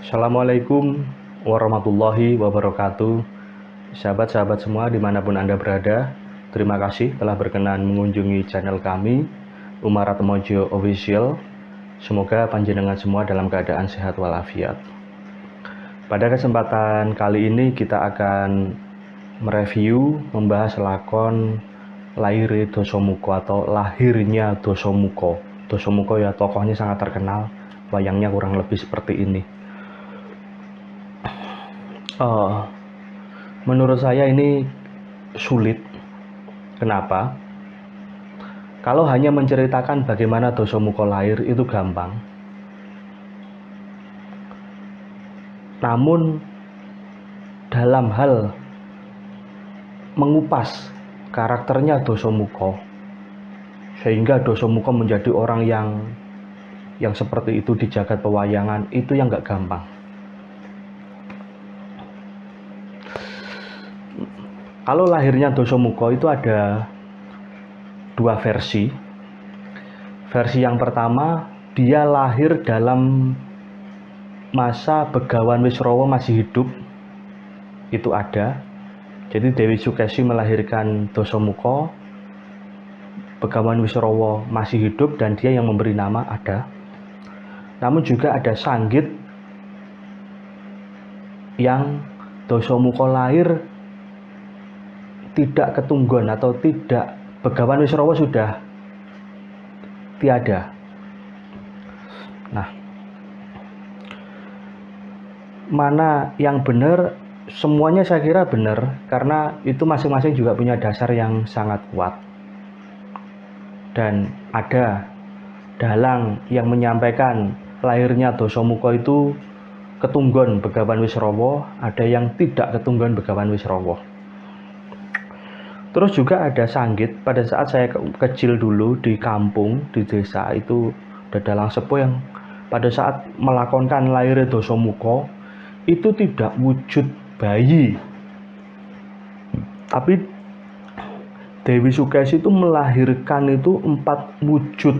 Assalamualaikum warahmatullahi wabarakatuh. Sahabat-sahabat semua dimanapun Anda berada, terima kasih telah berkenan mengunjungi channel kami, Umar Atmojo Official. Semoga panjenengan semua dalam keadaan sehat walafiat. Pada kesempatan kali ini kita akan mereview, membahas lakon Laire Dasamuka atau Lahirnya Dasamuka. Dasamuka ya tokohnya sangat terkenal, wayangnya kurang lebih seperti ini. Menurut saya ini sulit. Kenapa? Kalau hanya menceritakan bagaimana Dasamuka lahir itu gampang. Namun dalam hal mengupas karakternya Dasamuka sehingga Dasamuka menjadi orang yang seperti itu di jagat pewayangan, itu yang gak gampang. Kalau lahirnya Dasamuka itu ada dua versi. Versi yang pertama, dia lahir dalam masa Begawan Wisrawa masih hidup. Itu ada. Jadi Dewi Sukesi melahirkan Dasamuka, Begawan Wisrawa masih hidup dan dia yang memberi nama, ada. Namun juga ada Sanggit yang Dasamuka lahir tidak ketunggon atau tidak, Begawan Wisrawa sudah tiada. Nah, mana yang benar? Semuanya saya kira benar, karena itu masing-masing juga punya dasar yang sangat kuat. Dan ada dalang yang menyampaikan lahirnya Dasamuka itu ketunggon Begawan Wisrawa, ada yang tidak ketunggon Begawan Wisrawa. Terus juga ada Sanggit. Pada saat saya kecil dulu di kampung, di desa itu ada dalang sepuh yang pada saat melakonkan lahir Dasamuka itu tidak wujud bayi, tapi Dewi Sukesi itu melahirkan itu 4 wujud.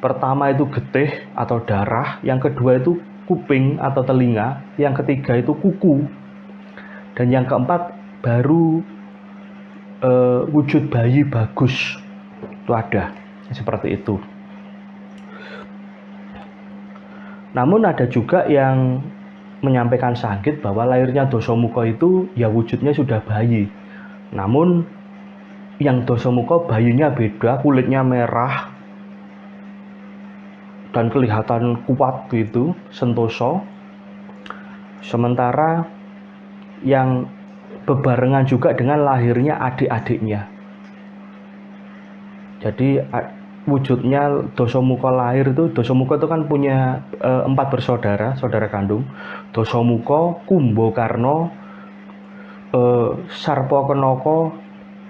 Pertama itu getih atau darah, yang kedua itu kuping atau telinga, yang ketiga itu kuku, dan yang keempat baru wujud bayi bagus. Itu ada seperti itu. Namun ada juga yang menyampaikan Sanggit bahwa lahirnya Dasamuka itu ya wujudnya sudah bayi. Namun yang Dasamuka bayinya beda, kulitnya merah dan kelihatan kuat gitu, sentosa. Sementara yang bebarengan juga dengan lahirnya adik-adiknya. Jadi wujudnya Dasamuka lahir itu, Dasamuka itu kan punya 4 bersaudara, saudara kandung. Dasamuka, Kumbakarna, Sarpakenaka,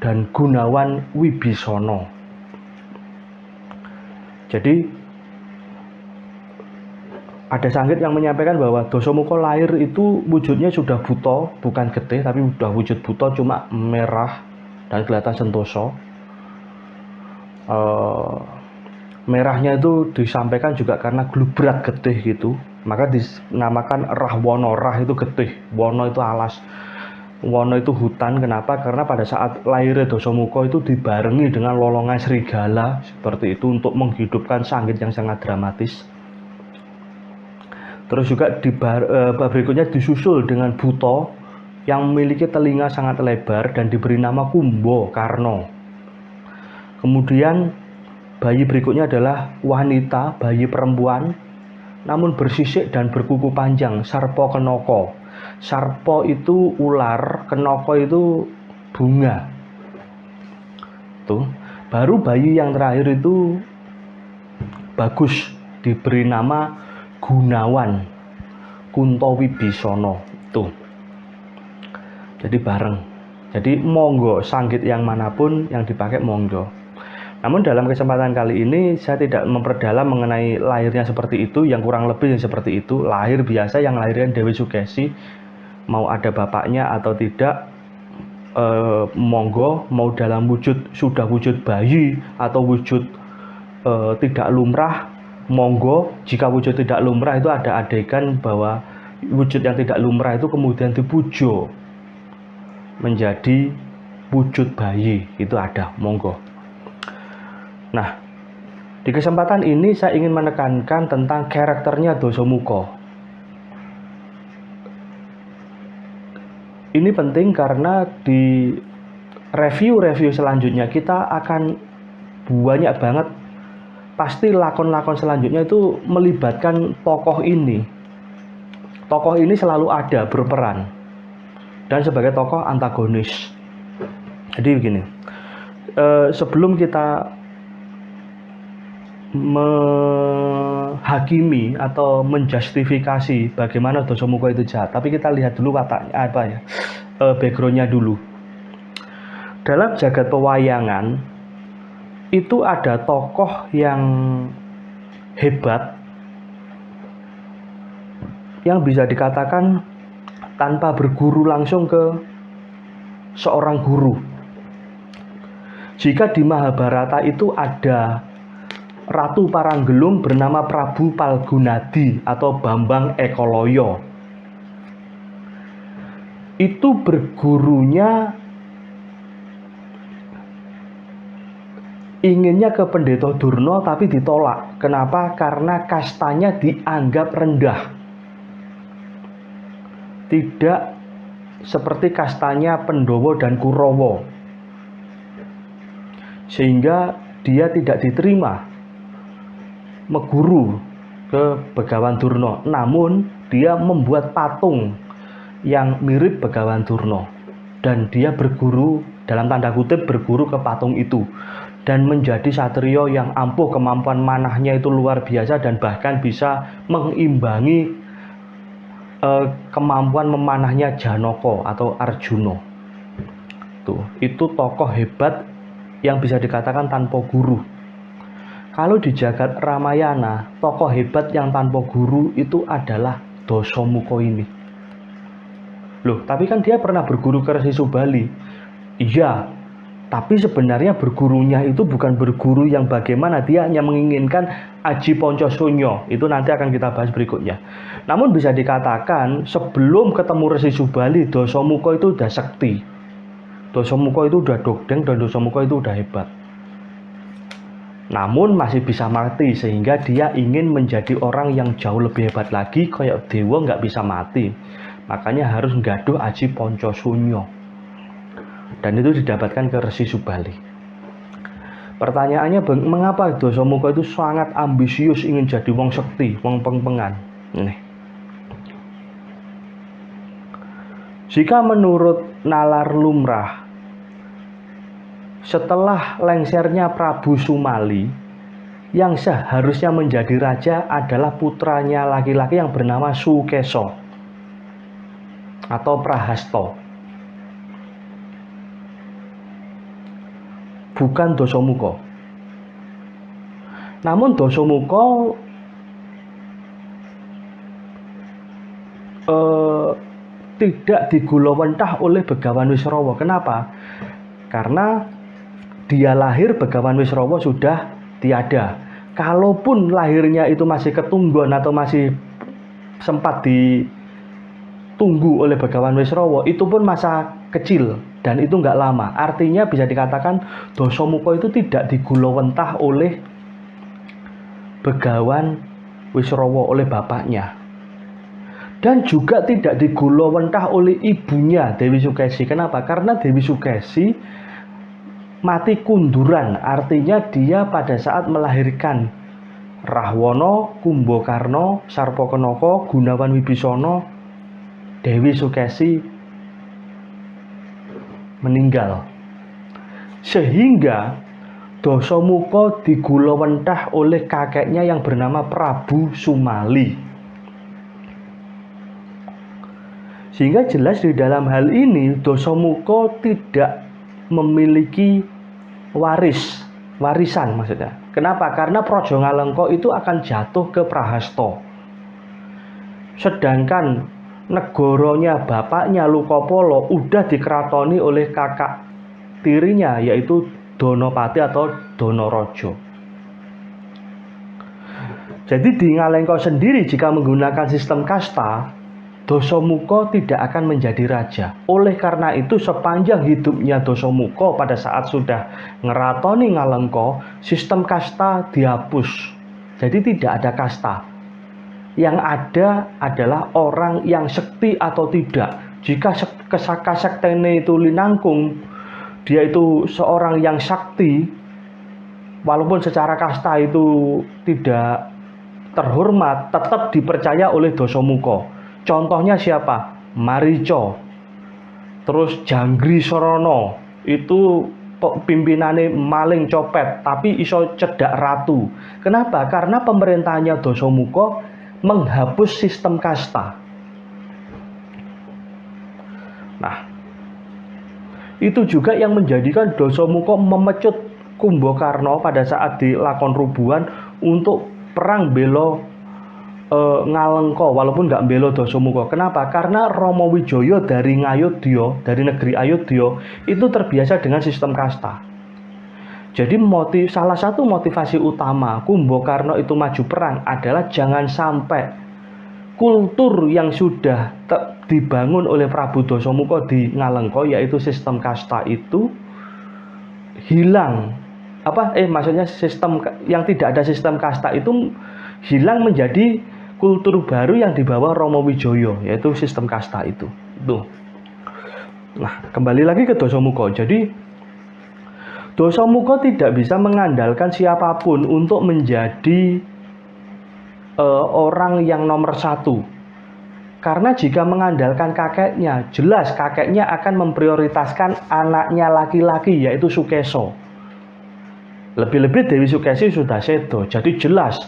dan Gunawan Wibisana. Jadi ada Sanggit yang menyampaikan bahwa Dasamuka lahir itu wujudnya sudah buta, bukan getih, tapi sudah wujud buta, cuma merah dan kelihatan sentosa. Merahnya itu disampaikan juga karena glubrat getih gitu, maka dinamakan Rahwana. Rah itu getih, Wana itu alas, Wana itu hutan. Kenapa? Karena pada saat lahir Dasamuka itu dibarengi dengan lolongan serigala seperti itu untuk menghidupkan Sanggit yang sangat dramatis. Terus juga berikutnya disusul dengan buta yang memiliki telinga sangat lebar dan diberi nama Kumbakarna. Kemudian bayi berikutnya adalah wanita, bayi perempuan, namun bersisik dan berkuku panjang, Sarpakenaka. Sarpa itu ular, kenaka itu bunga. Tuh. Baru bayi yang terakhir itu bagus, diberi nama Gunawan Kuntawibisana. Tuh. Jadi bareng. Jadi monggo Sanggit yang manapun yang dipakai monggo. Namun dalam kesempatan kali ini saya tidak memperdalam mengenai lahirnya seperti itu, yang kurang lebih seperti itu. Lahir biasa yang lahirkan Dewi Sukesi, mau ada bapaknya atau tidak, monggo, mau dalam wujud sudah wujud bayi atau wujud tidak lumrah, monggo. Jika wujud tidak lumrah itu ada adegan bahwa wujud yang tidak lumrah itu kemudian dipujo menjadi wujud bayi. Itu ada, monggo. Nah, di kesempatan ini saya ingin menekankan tentang karakternya Dasamuka. Ini penting karena di review-review selanjutnya kita akan banyak banget, pasti lakon-lakon selanjutnya itu melibatkan tokoh ini. Tokoh ini selalu ada berperan dan sebagai tokoh antagonis. Jadi begini, sebelum kita menghakimi atau menjustifikasi bagaimana Dasamuka itu jahat, tapi kita lihat dulu wataknya apa ya, backgroundnya dulu. Dalam jagat pewayangan itu ada tokoh yang hebat yang bisa dikatakan tanpa berguru langsung ke seorang guru. Jika di Mahabharata itu ada Ratu Paranggelung bernama Prabu Palgunadi atau Bambang Ekoloyo. Itu bergurunya inginnya ke Pendeta Durna tapi ditolak. Kenapa? Karena kastanya dianggap rendah. Tidak seperti kastanya Pandhawa dan Kurawa. Sehingga dia tidak diterima meguru ke Begawan Durna, namun dia membuat patung yang mirip Begawan Durna dan dia berguru, dalam tanda kutip berguru ke patung itu, dan menjadi satrio yang ampuh, kemampuan manahnya itu luar biasa dan bahkan bisa mengimbangi kemampuan memanahnya Janaka atau Arjuna. Itu tokoh hebat yang bisa dikatakan tanpa guru. Kalau di jagat Ramayana, tokoh hebat yang tanpa guru itu adalah Dasamuka ini. Loh, tapi kan dia pernah berguru ke Resi Subali. Iya, tapi sebenarnya bergurunya itu bukan berguru yang bagaimana, dia hanya menginginkan Aji Pancasonyo. Itu nanti akan kita bahas berikutnya. Namun bisa dikatakan sebelum ketemu Resi Subali, Dasamuka itu udah sakti. Dasamuka itu udah dogdeng dan Dasamuka itu udah hebat. Namun masih bisa mati, sehingga dia ingin menjadi orang yang jauh lebih hebat lagi, kayak dewa nggak bisa mati. Makanya harus nggaduh Aji Pancasonyo. Dan itu didapatkan ke Resi Subali. Pertanyaannya, mengapa Dasamuka itu sangat ambisius ingin jadi wong sekti, wong peng-pengan? Nih. Jika menurut nalar lumrah, setelah lengsernya Prabu Sumali, yang seharusnya menjadi raja adalah putranya laki-laki yang bernama Sukesa atau Prahasta, bukan Dasamuka. Namun Dasamuka tidak digulawentah oleh Begawan Wisrawa. Kenapa? Karena dia lahir, Begawan Wisrawa sudah tiada. Kalaupun lahirnya itu masih ketungguan atau masih sempat ditunggu oleh Begawan Wisrawa, itu pun masa kecil dan itu nggak lama. Artinya bisa dikatakan Dasamuka itu tidak digulawentah oleh Begawan Wisrawa, oleh bapaknya. Dan juga tidak digulawentah oleh ibunya Dewi Sukesi. Kenapa? Karena Dewi Sukesi mati kunduran, artinya dia pada saat melahirkan Rahwana, Kumbakarna, Sarpakenaka, Gunawan Wibisana, Dewi Sukesi meninggal. Sehingga Dasamuka digulawentah oleh kakeknya yang bernama Prabu Sumali. Sehingga jelas di dalam hal ini Dasamuka tidak memiliki warisan maksudnya. Kenapa? Karena Praja Ngalengka itu akan jatuh ke Prahasta. Sedangkan negaranya bapaknya Lukapala udah dikeratoni oleh kakak tirinya, yaitu Danapati atau Danaraja. Jadi di Ngalengka sendiri jika menggunakan sistem kasta, Dasamuka tidak akan menjadi raja. Oleh karena itu sepanjang hidupnya Dasamuka pada saat sudah ngeratoni Ngalengka, sistem kasta dihapus. Jadi tidak ada kasta. Yang ada adalah orang yang sekti atau tidak. Jika kasaktene itu linangkung, dia itu seorang yang sakti, walaupun secara kasta itu tidak terhormat, tetap dipercaya oleh Dasamuka. Contohnya siapa? Marica. Terus Janggri Sorono, itu pimpinannya maling copet, tapi iso cedak ratu. Kenapa? Karena pemerintahannya Dasamuka menghapus sistem kasta. Nah, itu juga yang menjadikan Dasamuka memecut Kumbakarna pada saat di Lakon Rubuhan untuk perang bela Ngalengka, walaupun nggak bela Dasamuka. Kenapa? Karena Rama Wijaya dari Ngayodya, dari negeri Ayodya, itu terbiasa dengan sistem kasta. Jadi salah satu motivasi utama Kumbakarna itu maju perang adalah jangan sampai kultur yang sudah dibangun oleh Prabu Dasamuka di Ngalengka, yaitu sistem kasta itu hilang. Maksudnya sistem yang tidak ada sistem kasta itu hilang menjadi kultur baru yang dibawa Rama Wijaya, yaitu sistem kasta itu. Nah, kembali lagi ke Dasamuka. Jadi Dasamuka tidak bisa mengandalkan siapapun untuk menjadi orang yang nomor satu. Karena jika mengandalkan kakeknya, jelas kakeknya akan memprioritaskan anaknya laki-laki, yaitu Sukesa. Lebih-lebih Dewi Sukesi sudah sedo, jadi jelas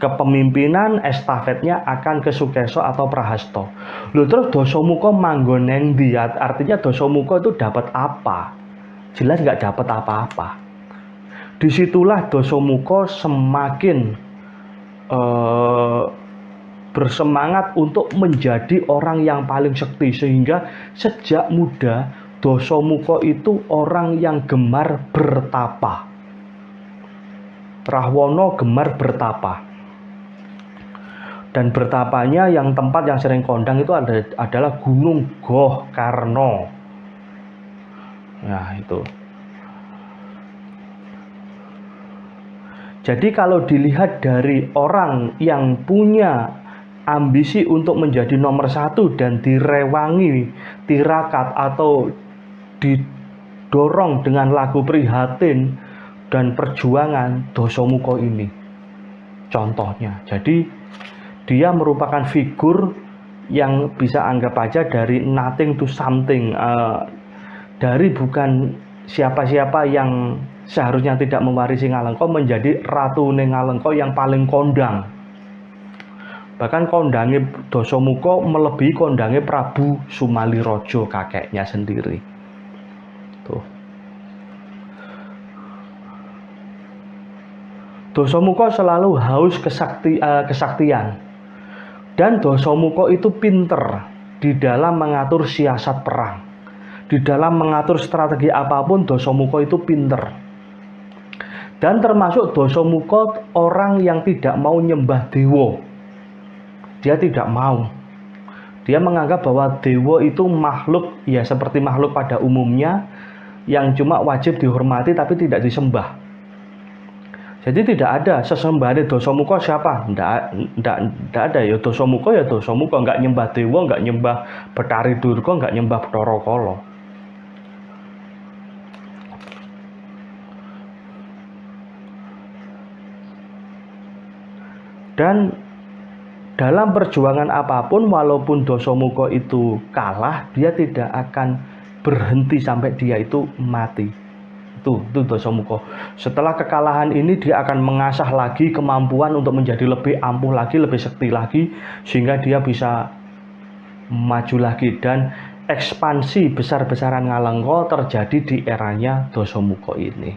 kepemimpinan estafetnya akan ke Sukesa atau Prahasta. Loh, terus Dasamuka manggon neng ndi? Artinya Dasamuka itu dapat apa? Jelas nggak dapat apa-apa. Disitulah Dasamuka semakin bersemangat untuk menjadi orang yang paling sekti, sehingga sejak muda Dasamuka itu orang yang gemar bertapa. Rahwana gemar bertapa. Dan bertapanya yang tempat yang sering kondang itu adalah Gunung Gohkarna. Nah, itu. Jadi kalau dilihat dari orang yang punya ambisi untuk menjadi nomor satu dan direwangi tirakat atau didorong dengan lagu prihatin dan perjuangan, Dasamuka ini contohnya. Jadi dia merupakan figur yang bisa anggap aja dari nothing to something, dari bukan siapa-siapa yang seharusnya tidak mewarisi Ngalengka menjadi ratu Ngalengka yang paling kondang. Bahkan kondangnya Dasamuka melebihi kondangnya Prabu Sumalirojo, kakeknya sendiri. Tuh. Dasamuka selalu haus kesaktian. Dan Dasamuka itu pinter di dalam mengatur siasat perang. Di dalam mengatur strategi apapun, Dasamuka itu pinter. Dan termasuk Dasamuka orang yang tidak mau nyembah dewa. Dia tidak mau. Dia menganggap bahwa dewa itu makhluk, ya seperti makhluk pada umumnya, yang cuma wajib dihormati tapi tidak disembah. Jadi tidak ada sesembahan Dasamuka siapa? Tidak ada. Ya Dasamuka, nggak nyembah dewa, nggak nyembah Betari Durga, nggak nyembah Bathara Kala. Dan dalam perjuangan apapun, walaupun Dasamuka itu kalah, dia tidak akan berhenti sampai dia itu mati. Itu Dasamuka. Setelah kekalahan ini dia akan mengasah lagi kemampuan untuk menjadi lebih ampuh lagi, lebih sekti lagi, sehingga dia bisa maju lagi. Dan ekspansi besar-besaran Ngalengka terjadi di eranya Dasamuka ini.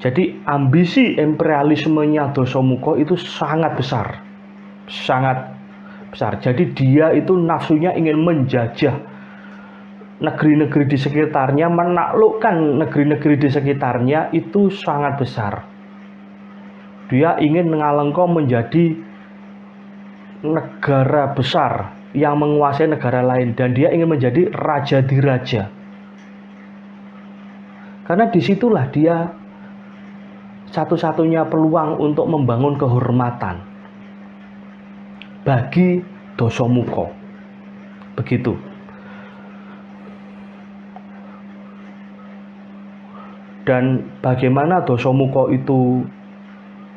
Jadi ambisi imperialismenya Dasamuka itu sangat besar. Sangat besar. Jadi dia itu nafsunya ingin menjajah negeri-negeri di sekitarnya, menaklukkan negeri-negeri di sekitarnya itu sangat besar. Dia ingin Ngalengka menjadi negara besar yang menguasai negara lain dan dia ingin menjadi raja diraja. Karena disitulah dia satu-satunya peluang untuk membangun kehormatan bagi Dasamuka. Begitu. Dan bagaimana Dasamuka itu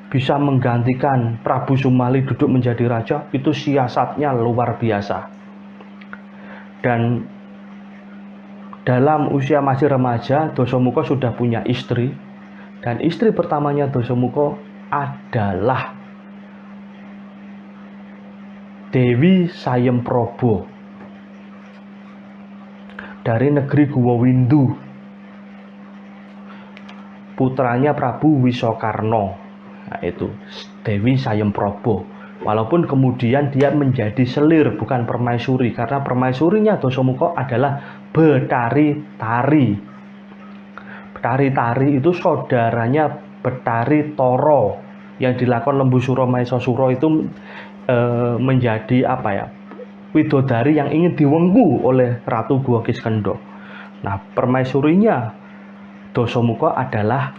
bisa menggantikan Prabu Sumali duduk menjadi raja, itu siasatnya luar biasa. Dan dalam usia masih remaja, Dasamuka sudah punya istri. Dan istri pertamanya Dasamuka adalah Dewi Sayempraba dari negeri Guwawindu, putranya Prabu Wisakarna. Nah, itu Dewi Sayempraba. Walaupun kemudian dia menjadi selir, bukan permaisuri, karena permaisurinya Dasamuka adalah Betari Tari. Betari Tari itu saudaranya Betari Tara yang dilakukan Lembu Suro Maesa Suro itu menjadi widodari yang ingin diwengku oleh Ratu Guwa Kiskendha. Nah, permaisurinya Dasamuka adalah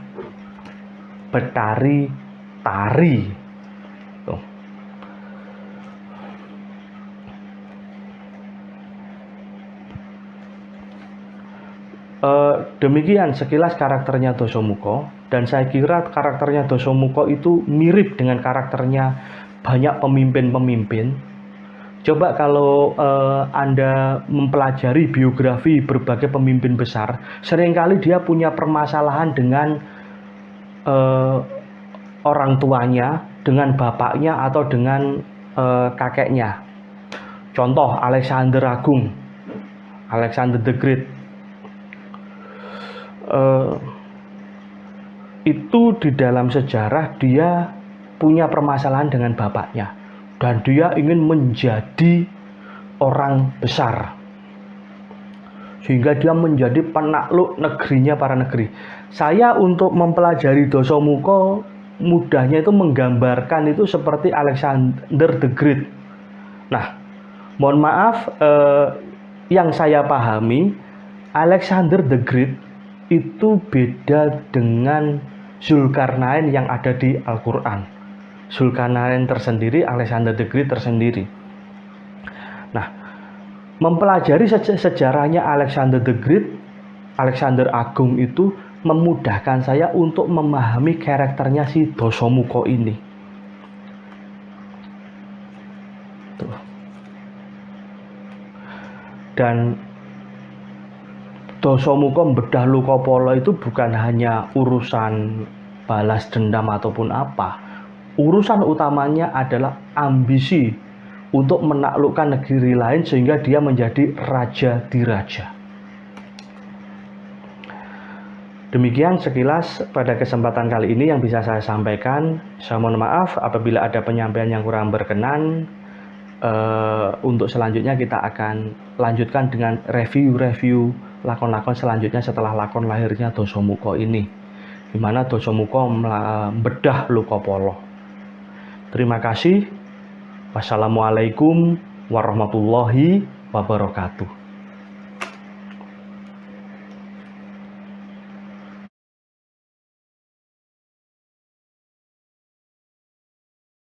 Betari Tari. Tuh. Demikian sekilas karakternya Dasamuka, dan saya kira karakternya Dasamuka itu mirip dengan karakternya banyak pemimpin-pemimpin. Coba kalau Anda mempelajari biografi berbagai pemimpin besar, seringkali dia punya permasalahan dengan orang tuanya, dengan bapaknya atau dengan kakeknya. Contoh Alexander Agung, Alexander the Great. Itu di dalam sejarah dia punya permasalahan dengan bapaknya dan dia ingin menjadi orang besar sehingga dia menjadi penakluk negerinya para negeri. Saya untuk mempelajari Dasamuka mudahnya itu menggambarkan itu seperti Alexander the Great. Nah, mohon maaf, yang saya pahami Alexander the Great itu beda dengan Zulkarnain yang ada di Al-Quran. Zulkarnain tersendiri, Alexander the Great tersendiri. Nah, mempelajari sejarahnya Alexander the Great, Alexander Agung itu memudahkan saya untuk memahami karakternya si Dasamuka ini. Tuh. Dan Dasamuka membedah Lokapala itu bukan hanya urusan balas dendam ataupun apa. Urusan utamanya adalah ambisi untuk menaklukkan negeri lain sehingga dia menjadi raja diraja. Demikian sekilas pada kesempatan kali ini yang bisa saya sampaikan. Saya mohon maaf apabila ada penyampaian yang kurang berkenan. Untuk selanjutnya kita akan lanjutkan dengan review lakon-lakon selanjutnya setelah lakon lahirnya Dasamuka ini, di mana Dasamuka membedah Lokapala. Terima kasih. Wassalamualaikum warahmatullahi wabarakatuh.